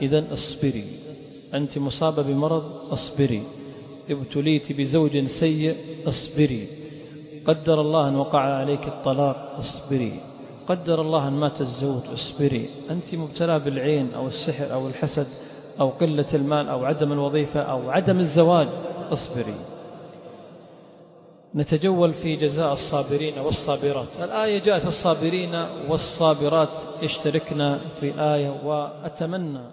إذن اصبري، أنت مصابة بمرض اصبري، ابتليت بزوج سيء اصبري، قدر الله أن وقع عليك الطلاق اصبري، قدر الله أن مات الزوج اصبري، أنت مبتلى بالعين أو السحر أو الحسد أو قلة المال أو عدم الوظيفة أو عدم الزواج اصبري. نتجول في جزاء الصابرين والصابرات. الآية جاءت الصابرين والصابرات يشتركنا في الآية. وأتمنى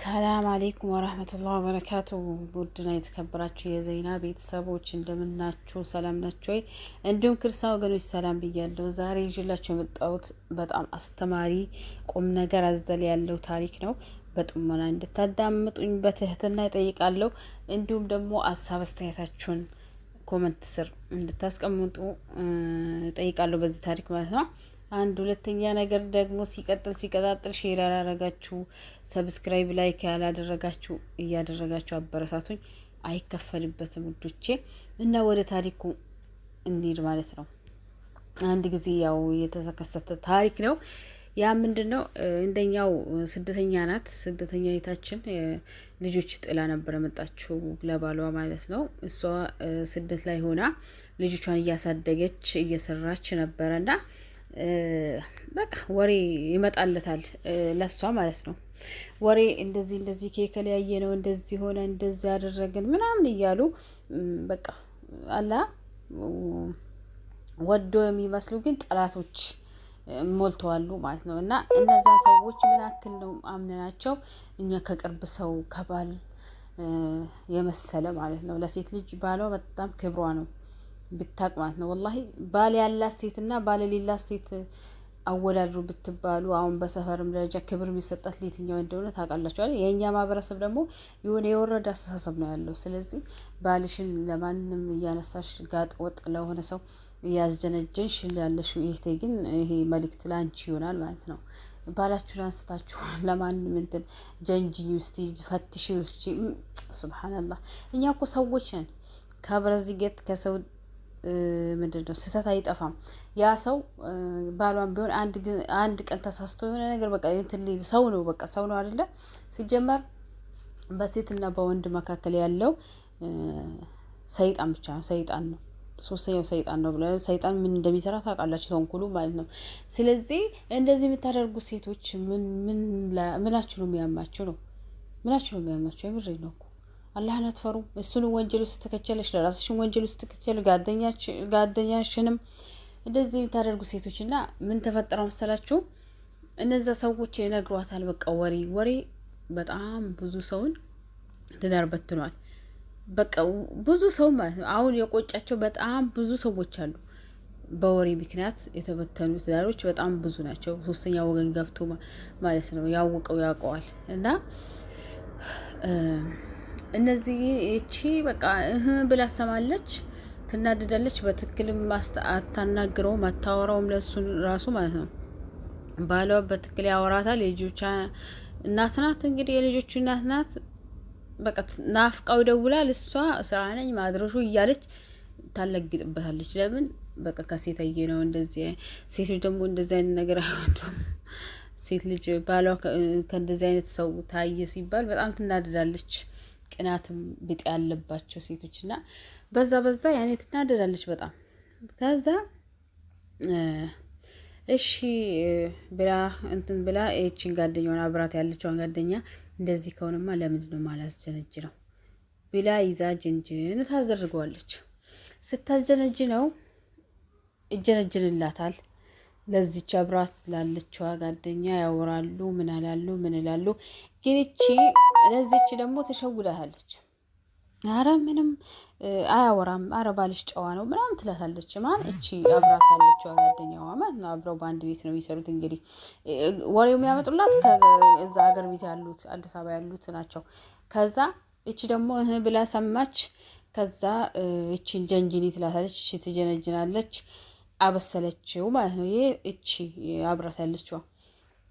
ሰላም አለይኩም ወራህመቱላሂ ወበረካቱ። ቡድና የተከበራችሁ የዘይና ቤተሰቦች እንደምናችሁ ሰላም ናችሁ ወይ? እንዲሁም ክርስቲያን ወገኖች ሰላም ብያለሁ። ዛሬ ይዤላችሁ የመጣሁት በጣም አስተማሪ ቁም ነገር አዘል ያለው ታሪክ ነው። በጥሞና እንድታዳምጡኝ በትህትና እጠይቃለሁ። እንዲሁም ደግሞ ሀሳብ አስተያየታችሁን ኮሜንት ስር እንድታስቀምጡ እጠይቃለሁ በዚህ ታሪክ ማለት ነው። አንድ ሁለተኛ ነገር ደግሞ ሲቀጣጥል ሼር ያላደረጋችሁ ሰብስክራይብ ላይክ ያላደረጋችሁ እያደረጋችሁ አበረታቱኝ። አይከፈልበትም ውዶቼ። እና ወደ ታሪኩ እንሂድ ማለት ነው። አንድ ጊዜ ያው የተከሰተ ታሪክ ነው። ያ ምንድነው? እንደኛው ስደተኛ ናት። ስደተኛ የታችን ልጆች ጥላ ነበር መጣችው ለባሏ ማለት ነው። እሷ ስደት ላይ ሆና ልጆቿን እያሳደገች እየሰራች ነበርና በቃ ወሬ ይመጣለታል ለሷ ማለት ነው። ወሬ እንደዚህ ከከለ ያየ ነው እንደዚህ ሆነ እንደዚህ ያደረግን ምናምን እያሉ በቃ አላ ወዶ የሚመስሉ ግን ጠላቶች ሞልተዋሉ ማለት ነው። እና እነዛ ሰዎች ምን ያክል ነው አምነናቸው እኛ ከቅርብ ሰው ከባል የመሰለ ማለት ነው። ለሴት ልጅ ባሏ በጣም ክብሯ ነው ብታቅ ማለት ነው። ወላሂ ባል ያላት ሴትና ባል የሌላት ሴት አወዳድሩ ብትባሉ አሁን በሰፈርም ደረጃ ክብር የሚሰጣት ለየትኛው እንደሆነ ታውቃላችሁ አይደል? የኛ ማህበረሰብ ደግሞ የሆነ የወረደ አስተሳሰብ ነው ያለው። ስለዚህ ባልሽን ለማንም እያነሳሽ ጋጥ ወጥ ለሆነ ሰው እያስጀነጀንሽ ያለሽ ይሄ ግን ይሄ መልእክት ላንቺ ይሆናል ማለት ነው። ባላችሁን አንስታችሁ ለማንም እንትን ጀንጅኝ ውስጥ ፈትሽ ውስጥ ሱብሃንአላህ። እኛ እኮ ሰዎች ነን። ከብረዚገት ከሰው ምንድነው ስህተት አይጠፋም። ያ ሰው ባሏን ቢሆን አንድ ቀን ተሳስቶ የሆነ ነገር በቃ እንትን ሰው ነው በቃ ሰው ነው አይደለ? ሲጀመር በሴትና በወንድ መካከል ያለው ሰይጣን ብቻ ነው። ሰይጣን ነው ሶስተኛው ሰይጣን ነው ብለ ሰይጣን ምን እንደሚሰራ ታውቃላችሁ፣ ተንኩሉ ማለት ነው። ስለዚህ እንደዚህ የምታደርጉ ሴቶች ምናችሁ ነው የሚያማችሁ ነው? ምናችሁ ነው የሚያማችሁ? የምሬ ነው እኮ አላህን አትፈሩ? እሱን ወንጀል ውስጥ ተከቸለሽ ለራስሽን ወንጀል ውስጥ ተከቸለ ጋደኛሽንም እንደዚህ የምታደርጉ ሴቶችና ምን ተፈጠረው መሰላችሁ? እነዛ ሰዎች ይነግሯታል። በቃ ወሬ በጣም ብዙ ሰውን ትዳር በትኗል። በቃ ብዙ ሰው ማለት ነው። አሁን የቆጫቸው በጣም ብዙ ሰዎች አሉ። በወሬ ምክንያት የተበተኑ ትዳሮች በጣም ብዙ ናቸው። ሶስተኛ ወገን ገብቶ ማለት ነው ያውቀው ያውቀዋል። እና እነዚህ እቺ በቃ ብላ ሰማለች፣ ትናደዳለች። በትክክልም አታናግረው ማታወራውም ለሱ ራሱ ማለት ነው። ባሏ በትክክል ያወራታል። የልጆቿ እናት ናት እንግዲህ የልጆቹ እናት ናት። በቃ ናፍቃው ደውላል። እሷ ስራ ነኝ ማድረሹ እያለች ታለግጥበታለች። ለምን በቃ ከሴትዬ ነው እንደዚህ። ሴቶች ደግሞ እንደዚህ አይነት ነገር አይወዱም። ሴት ልጅ ባሏ ከእንደዚህ አይነት ሰው ታየ ሲባል በጣም ትናደዳለች። ቅናትም ቢጤ ያለባቸው ሴቶች እና በዛ ያኔ ትናደዳለች በጣም። ከዛ እሺ ብላ እንትን ብላ እቺን ጓደኛዋን አብራት ያለችውን ጓደኛ እንደዚህ ከሆነማ ለምንድነው ማላስጀነጅ ነው ብላ ይዛ ጅንጅን ታዘርገዋለች። ስታስጀነጅ ነው እጀነጅንላታል። ለዚች አብራት ላለችዋ ጓደኛ ያወራሉ፣ ምን ይላሉ። ግን እቺ ለዚች ደግሞ ተሸውዳለች። አረ ምንም አያወራም፣ አረ ባልሽ ጨዋ ነው ምናምን ትላታለች። እቺ አብራት ያለችዋ ጓደኛዋ ማለት ነው። አብረው በአንድ ቤት ነው የሚሰሩት። እንግዲህ ወሬው የሚያመጡላት ከዛ ሀገር ቤት ያሉት አዲስ አበባ ያሉት ናቸው። ከዛ እቺ ደግሞ ብላ ሰማች። ከዛ እቺን ጀንጅኒ ትላታለች። እቺ ትጀነጅናለች። አበሰለችው ማለት ነው። ይሄ እቺ አብራት ያለችዋ።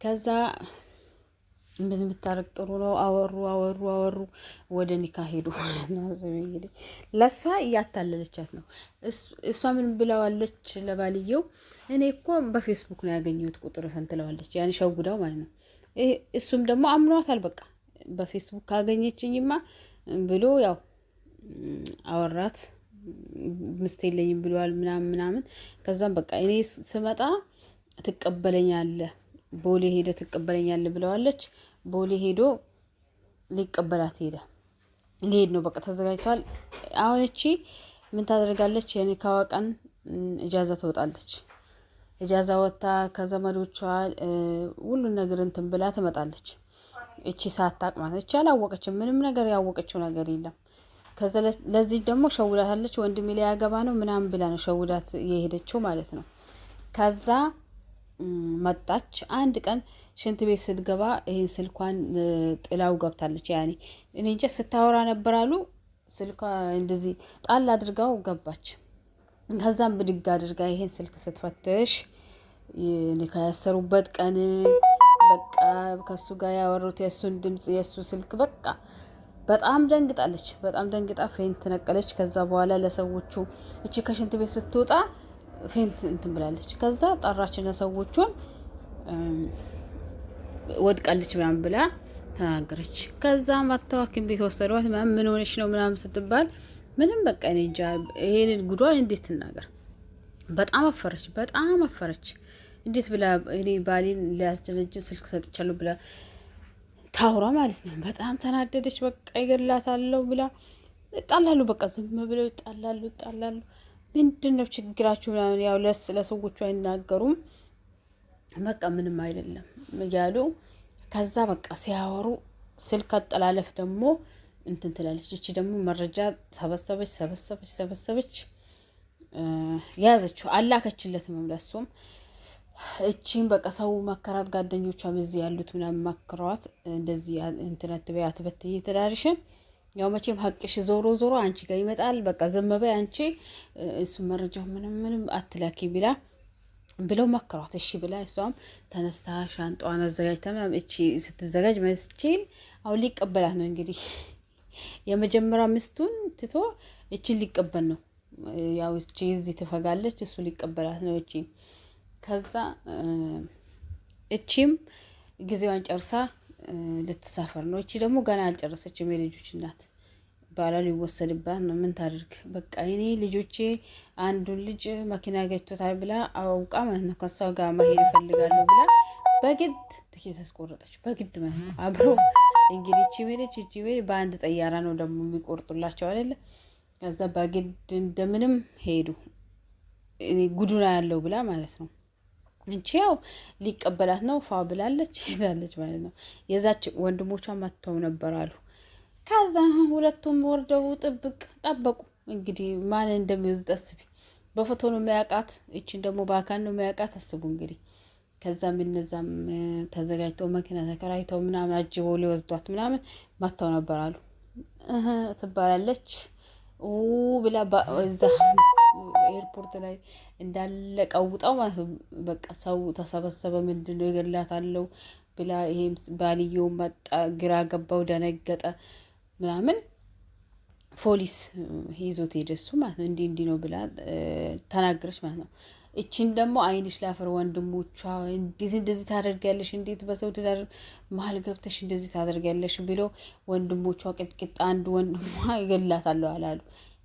ከዛ ምን ብታረቅ ጥሩ ነው? አወሩ ወደ ኒካ ሄዱ ማለት ነው። እንግዲህ ለሷ እያታለለቻት ነው። እሷ ምን ብለዋለች ለባልየው? እኔ እኮ በፌስቡክ ነው ያገኘሁት ቁጥርህን ትለዋለች። ያን ሸውዳው ማለት ነው። እሱም ደግሞ አምኗታል። በቃ በፌስቡክ ካገኘችኝማ ብሎ ያው አወራት። ምስት የለኝም ብሏል ምናምን። ከዛም በቃ እኔ ስመጣ ትቀበለኛለህ፣ ቦሌ ሄደ ትቀበለኛለህ ብለዋለች። ቦሌ ሄዶ ሊቀበላት ሊሄድ ነው። በቃ ተዘጋጅቷል። አሁን እቺ ምን ታደርጋለች? የኒካዋ ቀን እጃዛ ትወጣለች። እጃዛ ወጥታ ከዘመዶቿ ሁሉን ነገር እንትን ብላ ትመጣለች። እቺ ሳታቅ ማለት እቺ አላወቀችም፣ ምንም ነገር ያወቀችው ነገር የለም። ከዛ ለዚህ ደግሞ ሸውዳታለች። ወንድሜ ላይ ያገባ ነው ምናምን ብላ ነው ሸውዳት የሄደችው ማለት ነው። ከዛ መጣች። አንድ ቀን ሽንት ቤት ስትገባ ይሄን ስልኳን ጥላው ገብታለች። ያኔ እኔ እንጃ ስታወራ ነበር አሉ። ስልኳ እንደዚህ ጣል አድርጋው ገባች። ከዛም ብድግ አድርጋ ይሄን ስልክ ስትፈትሽ ያሰሩበት ቀን በቃ ከሱ ጋር ያወሩት የሱን ድምጽ የሱ ስልክ በቃ በጣም ደንግጣለች። በጣም ደንግጣ ፌንት ነቀለች። ከዛ በኋላ ለሰዎቹ እቺ ከሽንት ቤት ስትወጣ ፌንት እንትን ብላለች። ከዛ ጠራችና ሰዎቹን ወድቃለች ምናምን ብላ ተናገረች። ከዛ መተው ሐኪም ቤት ወሰዷት። ምን ሆነሽ ነው ምናምን ስትባል ምንም በቃ እኔ እንጃ ይሄን ጉዷን እንዴት ትናገር። በጣም አፈረች፣ በጣም አፈረች። እንዴት ብላ እኔ ባሌን ሊያስደነጅ ስልክ ሰጥቻለሁ ብላ ታውራ ማለት ነው። በጣም ተናደደች። በቃ ይገላታለሁ ብላ ጣላሉ። በቃ ዝም ብለው ጣላሉ። ምንድነው ችግራችሁ ምናምን ያው ለሰዎቹ አይናገሩም። በቃ ምንም አይደለም እያሉ ከዛ በቃ ሲያወሩ ስልክ አጠላለፍ ደግሞ እንትን ትላለች። እቺ ደግሞ መረጃ ሰበሰበች ያዘችው። አላከችለት መምለሱም እቺን በቃ ሰው መከራት። ጓደኞቿም እዚህ ያሉት ምናምን መክሯት እንደዚህ እንትነት በያት በትይ ተዳርሽን ያው መቼም ሀቅሽ ዞሮ አንቺ ጋር ይመጣል። በቃ ዝም በይ አንቺ እሱ መረጃው ምንም አትላኪ ብለው መክሯት። እሺ ብላ እሷም ተነስታ ሻንጣዋን አዘጋጅታ ምናምን እቺ ስትዘጋጅ መስቺል አሁን ሊቀበላት ነው እንግዲህ የመጀመሪያ ሚስቱን ትቶ እቺን ሊቀበል ነው። ያው እቺ እዚህ ትፈጋለች፣ እሱ ሊቀበላት ነው እቺ። ከዛ እቺም ጊዜዋን ጨርሳ ልትሳፈር ነው። እቺ ደግሞ ገና አልጨረሰችም። የልጆች እናት ባላ ሊወሰድባት ነው። ምን ታድርግ በቃ እኔ ልጆቼ አንዱን ልጅ መኪና ገጭቶታል ብላ አውቃ ማለት ነው ከሷ ጋር መሄድ እፈልጋለሁ ብላ በግድ ትኬት አስቆረጠች። በግድ ማለት ነው አብሮ እንግዲህ እቺ ሜደች በአንድ ጠያራ ነው ደግሞ የሚቆርጡላቸው አይደለ። ከዛ በግድ እንደምንም ሄዱ። እኔ ጉዱና ያለው ብላ ማለት ነው። እንቺ ያው ሊቀበላት ነው ፋ ብላለች ሄዳለች ማለት ነው። የዛች ወንድሞቿ መጥተው ነበር አሉ። ከዛ ሁለቱም ወርደው ጠበቁ። እንግዲህ ማን እንደሚወስድ አስቢ። በፎቶ ነው የሚያውቃት፣ እቺን ደግሞ በአካል ነው የሚያውቃት። አስቡ እንግዲህ። ከዛም እነዛም ተዘጋጅተው መኪና ተከራይተው ምናምን አጅበው ሊወስዷት ምናምን መጥተው ነበር አሉ። ትባላለች ብላ እዛ ኤርፖርት ላይ እንዳለ ቀውጠው ማለት ነው። በቃ ሰው ተሰበሰበ። ምንድነው ይገላታለው ብላ ይሄም ባልየው መጣ፣ ግራ ገባው፣ ደነገጠ ምናምን። ፖሊስ ይዞት ሄደ እሱ ማለት ነው። እንዲህ ነው ብላ ተናገረች ማለት ነው። እቺን ደግሞ አይንሽ ላፈር ወንድሞቿ እንዴት እንደዚህ ታደርጊያለሽ? እንዴት በሰው ትዳር መሀል ገብተሽ እንደዚህ ታደርጊያለሽ? ብሎ ወንድሞቿ ቅጥቅጥ አንድ ወንድሟ ይገላታለሁ አላሉ።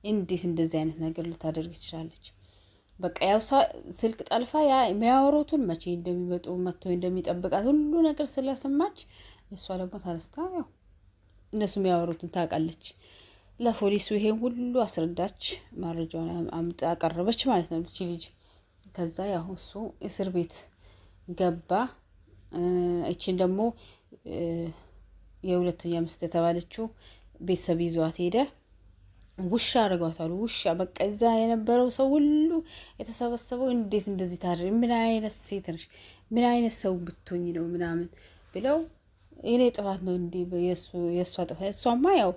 እንዴት እንደዚህ አይነት ነገር ልታደርግ ትችላለች? በቃ ያው ስልክ ጠልፋ ያ የሚያወሩትን መቼ እንደሚመጡ መጥቶ እንደሚጠብቃት ሁሉ ነገር ስለሰማች እሷ ደግሞ ታነስታ ያው እነሱ የሚያወሩትን ታውቃለች። ለፖሊሱ ይሄን ሁሉ አስረዳች፣ መረጃውን አምጣ አቀረበች ማለት ነው እቺ ልጅ። ከዛ ያው እሱ እስር ቤት ገባ። እቺን ደግሞ የሁለተኛ ሚስት የተባለችው ቤተሰብ ይዟት ሄደ። ውሻ አድርጓታል። ውሻ በቃ እዛ የነበረው ሰው ሁሉ የተሰበሰበው እንዴት እንደዚህ ታደርግ፣ ምን አይነት ሴት ነሽ፣ ምን አይነት ሰው ብትሆኝ ነው ምናምን ብለው እኔ ጥፋት ነው እንዴ የእሷ ጥፋት። እሷማ ያው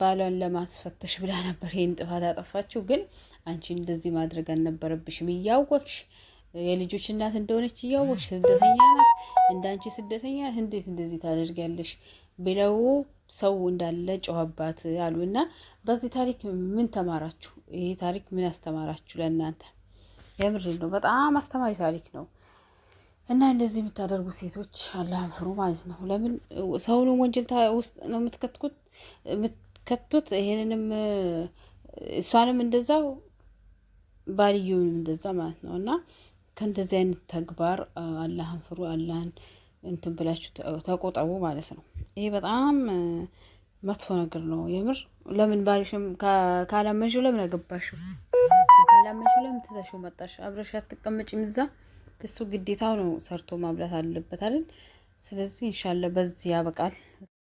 ባሏን ለማስፈተሽ ብላ ነበር ይሄን ጥፋት ያጠፋችው። ግን አንቺ እንደዚህ ማድረግ አልነበረብሽም። እያወቅሽ የልጆች እናት እንደሆነች እያወቅሽ ስደተኛ ናት፣ እንዳንቺ ስደተኛ እንዴት እንደዚህ ታደርጊያለሽ ብለው ሰው እንዳለ ጮኸባት አሉ። እና በዚህ ታሪክ ምን ተማራችሁ? ይሄ ታሪክ ምን ያስተማራችሁ ለእናንተ? የምር ነው፣ በጣም አስተማሪ ታሪክ ነው። እና እንደዚህ የምታደርጉ ሴቶች አላህን ፍሩ ማለት ነው። ለምን ሰውንም ወንጀል ውስጥ ነው የምትከቱት? ይሄንንም እሷንም እንደዛው ባልየውንም እንደዛ ማለት ነው። እና ከእንደዚህ አይነት ተግባር አላህን ፍሩ፣ አላህን እንትን ብላችሁ ተቆጠቡ ማለት ነው። ይሄ በጣም መጥፎ ነገር ነው የምር። ለምን ባልሽም ካላመንሽው ለምን አገባሽው? ካላመንሽው ለምን ትተሽው መጣሽ? አብረሽ አትቀመጪም እዛ? እሱ ግዴታው ነው ሰርቶ ማብላት አለበት አይደል? ስለዚህ ኢንሻአላህ በዚህ ያበቃል።